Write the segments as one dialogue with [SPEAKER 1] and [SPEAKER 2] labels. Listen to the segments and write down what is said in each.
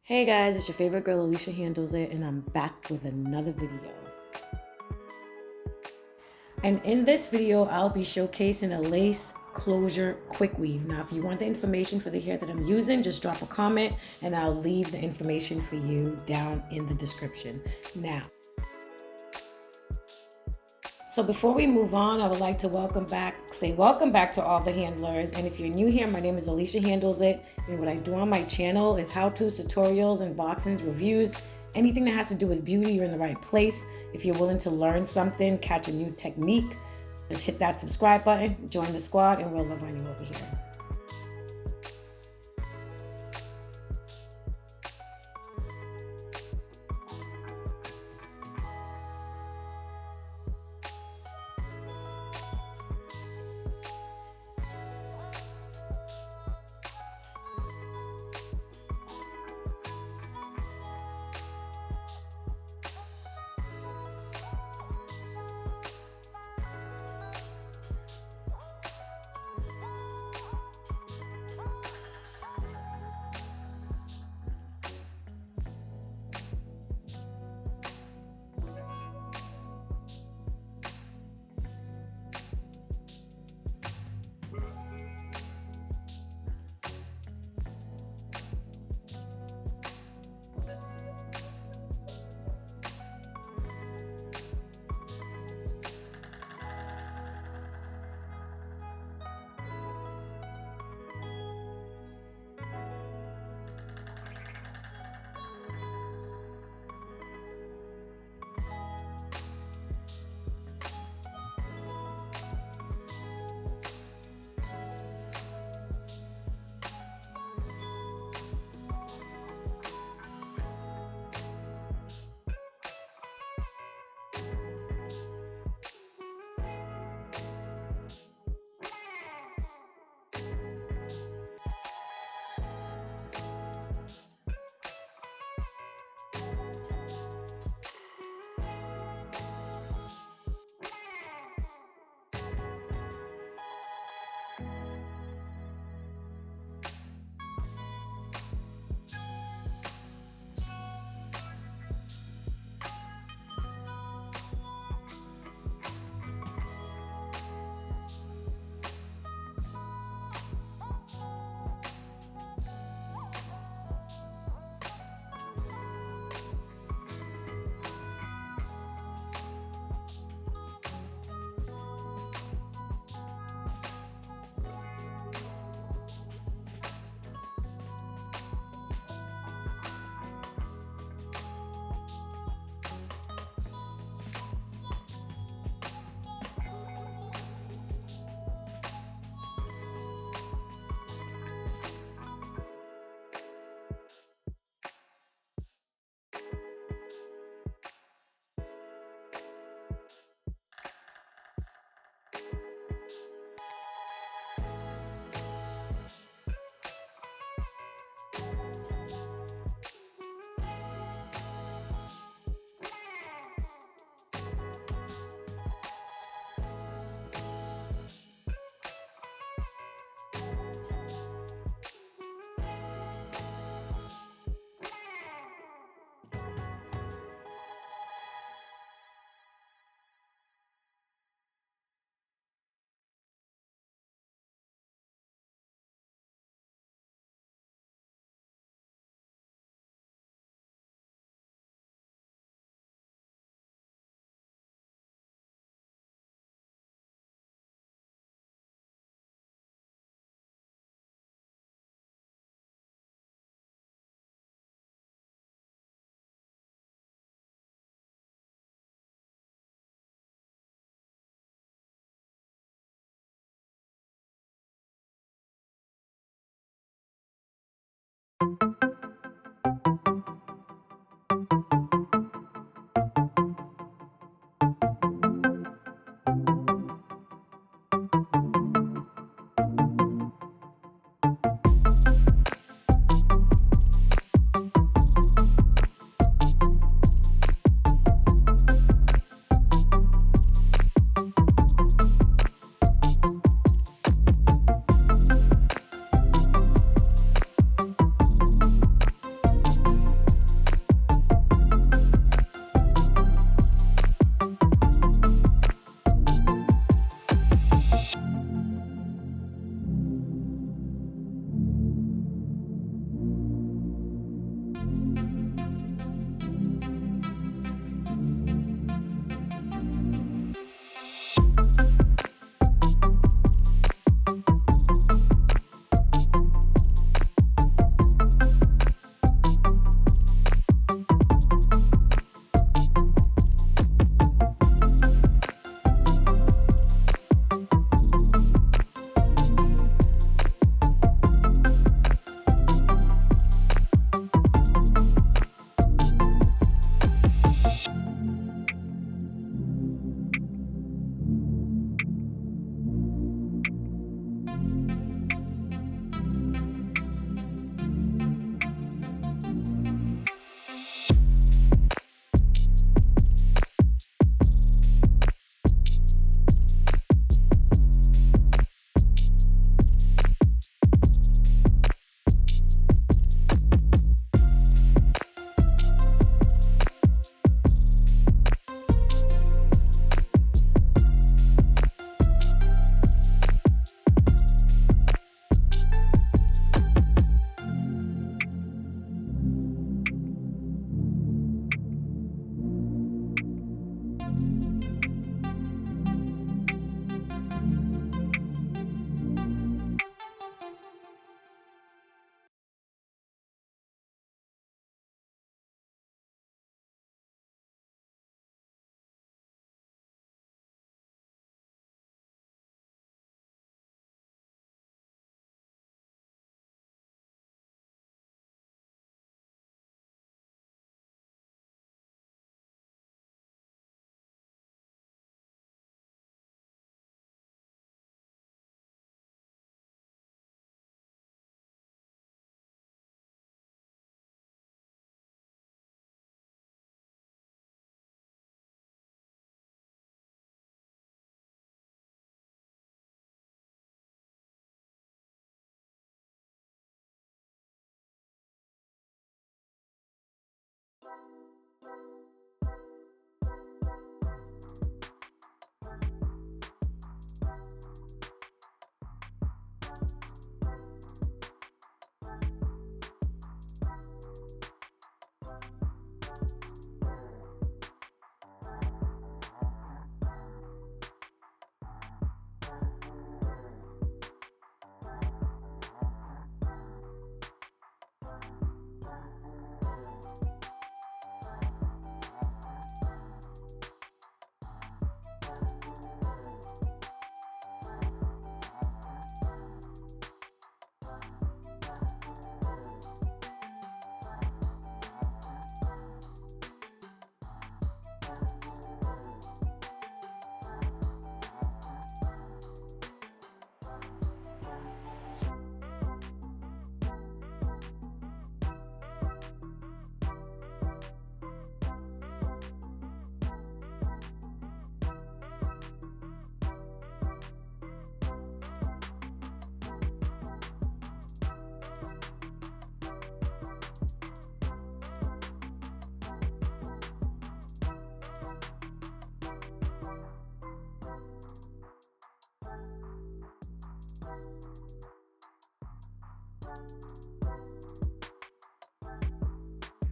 [SPEAKER 1] Hey guys, it's your favorite girl Alicia Handles It, and I'm back with another video. And in this video, I'll be showcasing a lace closure quick weave. Now, if you want the information for the hair that I'm using, just drop a comment and I'll leave the information for you down in the description. Now, so before we move on, I would like to welcome back to all the handlers. And if you're new here, my name is Alicia Handles It. And what I do on my channel is how-tos, tutorials, unboxings, reviews, anything that has to do with beauty. You're in the right place. If you're willing to learn something, catch a new technique, just hit that subscribe button, join the squad, and we'll love on you over here.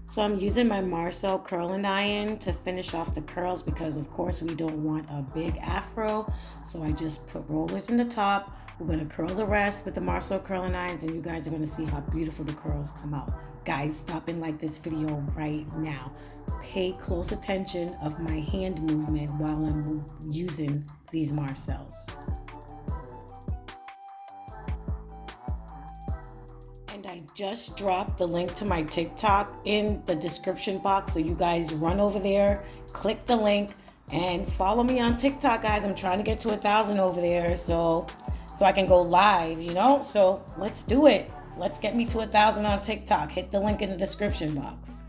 [SPEAKER 1] So I'm using my Marcel curling iron to finish off the curls because of course we don't want a big afro. So I just put rollers in the top. We're gonna curl the rest with the Marcel curling irons and you guys are gonna see how beautiful the curls come out. Guys, stop and like this video right now. Pay close attention of my hand movement while I'm using these Marcels. And I just dropped the link to my TikTok in the description box, so you guys run over there, click the link, and follow me on TikTok, guys. I'm trying to get to 1,000 over there, so I can go live, you know? So let's do it. Let's get me to 1,000 on TikTok. Hit the link in the description box.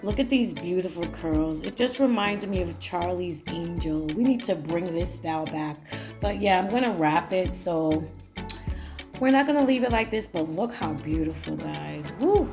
[SPEAKER 1] Look at these beautiful curls. It just reminds me of Charlie's Angel. We need to bring this style back. But yeah, I'm gonna wrap it, so we're not gonna leave it like this, but look how beautiful, guys. Woo!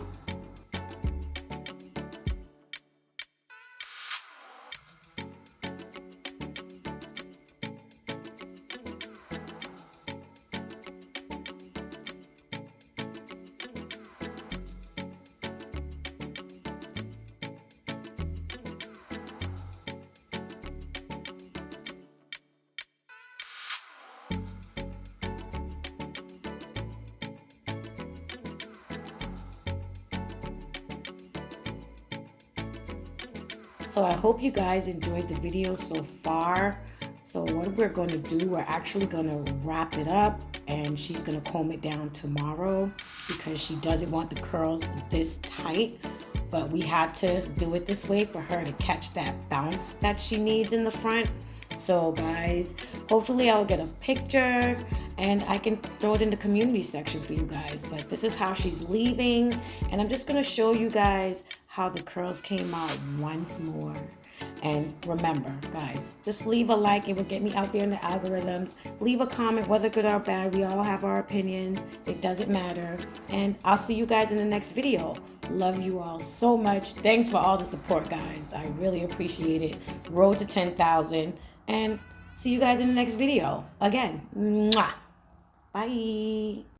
[SPEAKER 1] So I hope you guys enjoyed the video so far. So what we're going to do, we're actually going to wrap it up and she's going to comb it down tomorrow because she doesn't want the curls this tight. but we had to do it this way for her to catch that bounce that she needs in the front. So guys, hopefully I'll get a picture and I can throw it in the community section for you guys. But this is how she's leaving, and I'm just gonna show you guys how the curls came out once more. And remember, guys, just leave a like. It will get me out there in the algorithms. Leave a comment, whether good or bad. We all have our opinions. It doesn't matter. And I'll see you guys in the next video. Love you all so much. Thanks for all the support, guys. I really appreciate it. Road to 10,000. And see you guys in the next video. Again, mwah. Bye.